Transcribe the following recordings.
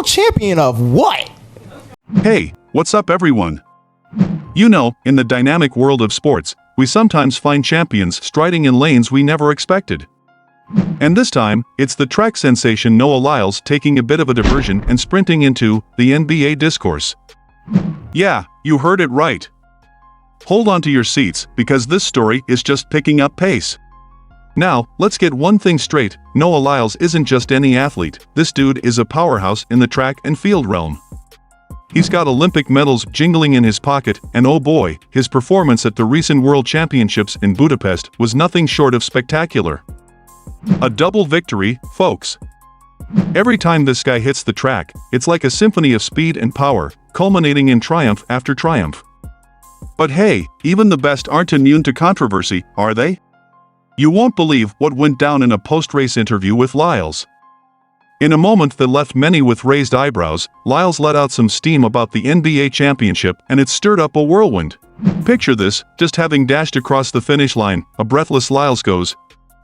World champion of what? Hey, what's up everyone? You know, in the dynamic world of sports, we sometimes find champions striding in lanes we never expected. And this time, it's the track sensation Noah Lyles taking a bit of a diversion and sprinting into the NBA discourse. Yeah, you heard it right. Hold on to your seats, because this story is just picking up pace. Now, let's get one thing straight, Noah Lyles isn't just any athlete, this dude is a powerhouse in the track and field realm. He's got Olympic medals jingling in his pocket, and oh boy, his performance at the recent World Championships in Budapest was nothing short of spectacular. A double victory, folks. Every time this guy hits the track, it's like a symphony of speed and power, culminating in triumph after triumph. But hey, even the best aren't immune to controversy, are they? You won't believe what went down in a post-race interview with Lyles. In a moment that left many with raised eyebrows, Lyles let out some steam about the NBA championship and it stirred up a whirlwind. Picture this, just having dashed across the finish line, a breathless Lyles goes,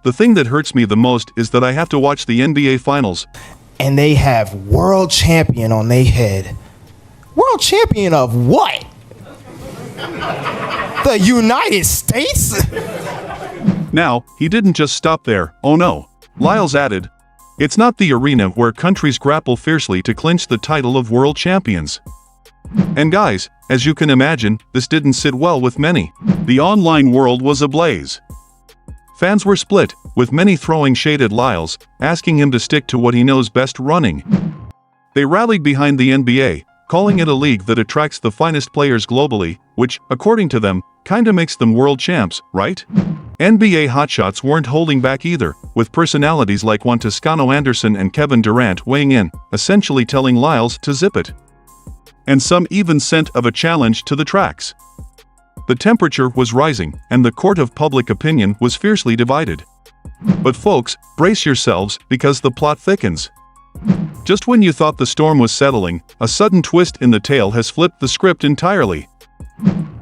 "The thing that hurts me the most is that I have to watch the NBA Finals." And they have world champion on their head. World champion of what? The United States? Now, he didn't just stop there, oh no. Lyles added, "It's not the arena where countries grapple fiercely to clinch the title of world champions." And guys, as you can imagine, this didn't sit well with many. The online world was ablaze. Fans were split, with many throwing shade at Lyles, asking him to stick to what he knows best, running. They rallied behind the NBA, calling it a league that attracts the finest players globally, which, according to them, kinda makes them world champs, right? NBA hotshots weren't holding back either, with personalities like one Toscano-Anderson and Kevin Durant weighing in, essentially telling Lyles to zip it. And some even sent of a challenge to the tracks. The temperature was rising, and the court of public opinion was fiercely divided. But folks, brace yourselves, because the plot thickens. Just when you thought the storm was settling, a sudden twist in the tale has flipped the script entirely.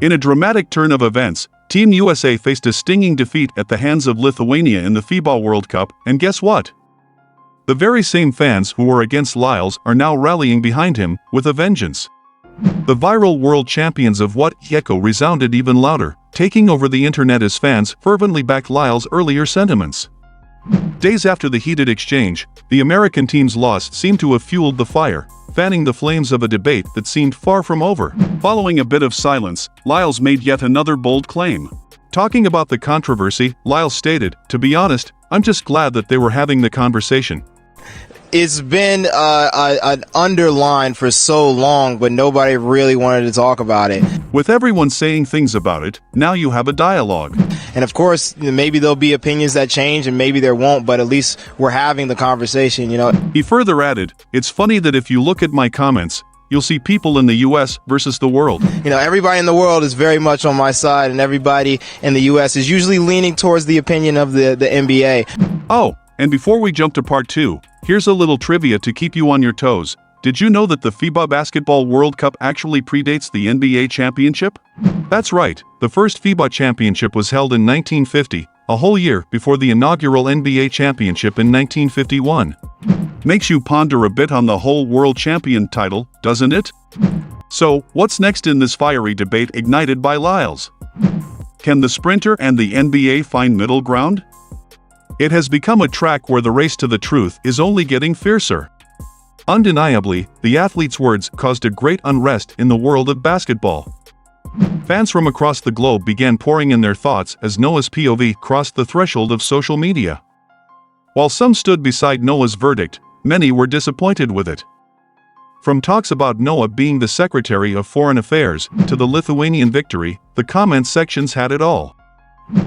In a dramatic turn of events, Team USA faced a stinging defeat at the hands of Lithuania in the FIBA World Cup, and guess what? The very same fans who were against Lyles are now rallying behind him, with a vengeance. The viral world champions of what echo resounded even louder, taking over the internet as fans fervently backed Lyles' earlier sentiments. Days after the heated exchange, the American team's loss seemed to have fueled the fire, fanning the flames of a debate that seemed far from over. Following a bit of silence, Lyles made yet another bold claim. Talking about the controversy, Lyles stated, "To be honest, I'm just glad that they were having the conversation." It's been an underline for so long, but nobody really wanted to talk about it. With everyone saying things about it, now you have a dialogue. And of course, maybe there'll be opinions that change and maybe there won't, but at least we're having the conversation, you know. He further added, "It's funny that if you look at my comments, you'll see people in the US versus the world." You know, everybody in the world is very much on my side, and everybody in the US is usually leaning towards the opinion of the NBA. Oh, and before we jump to part 2, here's a little trivia to keep you on your toes. Did you know that the FIBA Basketball World Cup actually predates the NBA championship? That's right, the first FIBA championship was held in 1950, a whole year before the inaugural NBA championship in 1951. Makes you ponder a bit on the whole world champion title, doesn't it? So, what's next in this fiery debate ignited by Lyles? Can the sprinter and the NBA find middle ground? It has become a track where the race to the truth is only getting fiercer. Undeniably, the athlete's words caused a great unrest in the world of basketball. Fans from across the globe began pouring in their thoughts as Noah's POV crossed the threshold of social media. While some stood beside Noah's verdict, many were disappointed with it. From talks about Noah being the Secretary of Foreign Affairs to the Lithuanian victory, the comment sections had it all.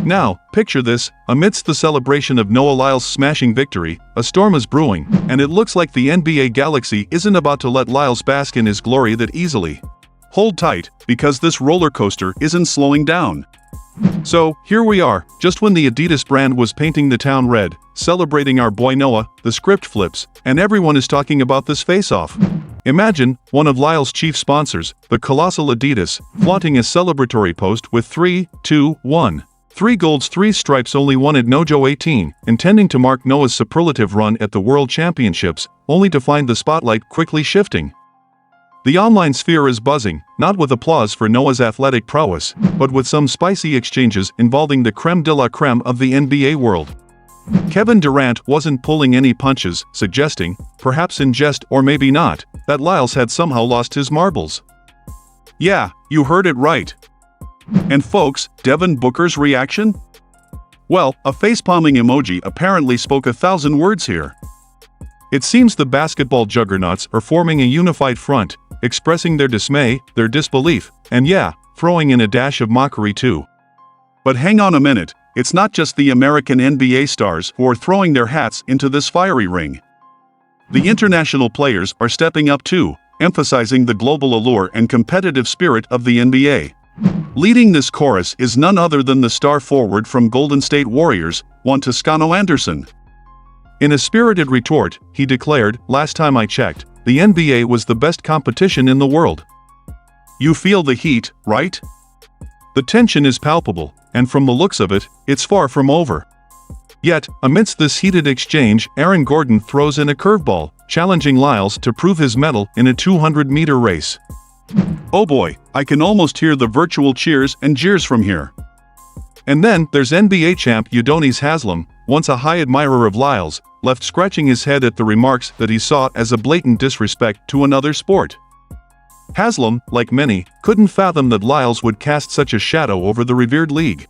Now, picture this, amidst the celebration of Noah Lyles' smashing victory, a storm is brewing, and it looks like the NBA galaxy isn't about to let Lyles bask in his glory that easily. Hold tight, because this roller coaster isn't slowing down. So, here we are, just when the Adidas brand was painting the town red, celebrating our boy Noah, the script flips, and everyone is talking about this face-off. Imagine, one of Lyles' chief sponsors, the colossal Adidas, flaunting a celebratory post with 3, 2, 1. 3 golds 3 stripes only won at Nojo 18, intending to mark Noah's superlative run at the World Championships, only to find the spotlight quickly shifting. The online sphere is buzzing, not with applause for Noah's athletic prowess, but with some spicy exchanges involving the creme de la creme of the NBA world. Kevin Durant wasn't pulling any punches, suggesting, perhaps in jest or maybe not, that Lyles had somehow lost his marbles. Yeah, you heard it right. And folks, Devin Booker's reaction? Well, a facepalming emoji apparently spoke 1,000 words here. It seems the basketball juggernauts are forming a unified front, expressing their dismay, their disbelief, and yeah, throwing in a dash of mockery too. But hang on a minute, it's not just the American NBA stars who are throwing their hats into this fiery ring. The international players are stepping up too, emphasizing the global allure and competitive spirit of the NBA. Leading this chorus is none other than the star forward from Golden State Warriors, one Toscano-Anderson. In a spirited retort, he declared, "Last time I checked, the NBA was the best competition in the world." You feel the heat, right? The tension is palpable, and from the looks of it, it's far from over. Yet, amidst this heated exchange, Aaron Gordon throws in a curveball, challenging Lyles to prove his mettle in a 200-meter race. Oh boy, I can almost hear the virtual cheers and jeers from here. And then, there's NBA champ Udonis Haslem, once a high admirer of Lyles, left scratching his head at the remarks that he saw as a blatant disrespect to another sport. Haslem, like many, couldn't fathom that Lyles would cast such a shadow over the revered league.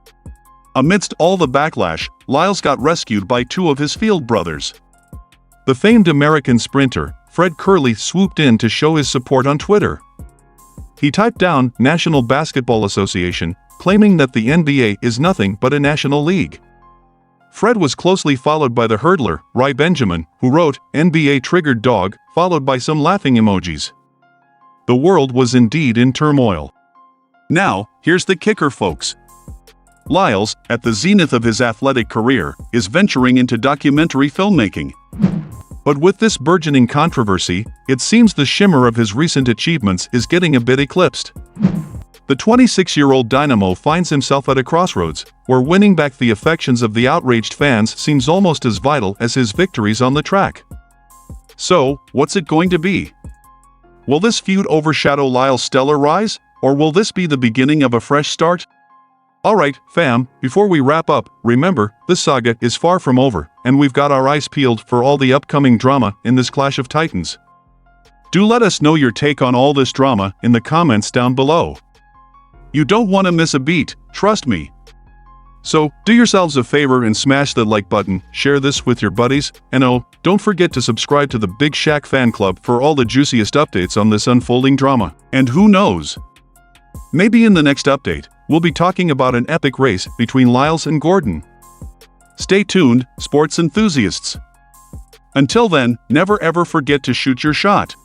Amidst all the backlash, Lyles got rescued by 2 of his field brothers. The famed American sprinter, Fred Curley, swooped in to show his support on Twitter. He typed down National Basketball Association, claiming that the NBA is nothing but a national league. Fred was closely followed by the hurdler, Ry Benjamin, who wrote, "NBA triggered dog," followed by some laughing emojis. The world was indeed in turmoil. Now, here's the kicker, folks. Lyles, at the zenith of his athletic career, is venturing into documentary filmmaking. But with this burgeoning controversy, it seems the shimmer of his recent achievements is getting a bit eclipsed. The 26-year-old dynamo finds himself at a crossroads, where winning back the affections of the outraged fans seems almost as vital as his victories on the track. So, what's it going to be? Will this feud overshadow Lyles' stellar rise, or will this be the beginning of a fresh start? Alright, fam, before we wrap up, remember, this saga is far from over, and we've got our eyes peeled for all the upcoming drama in this clash of titans. Do let us know your take on all this drama in the comments down below. You don't want to miss a beat, trust me. So, do yourselves a favor and smash the like button, share this with your buddies, and oh, don't forget to subscribe to the Big Shaq fan club for all the juiciest updates on this unfolding drama. And who knows? Maybe in the next update, we'll be talking about an epic race between Lyles and Gordon. Stay tuned, sports enthusiasts. Until then, never ever forget to shoot your shot.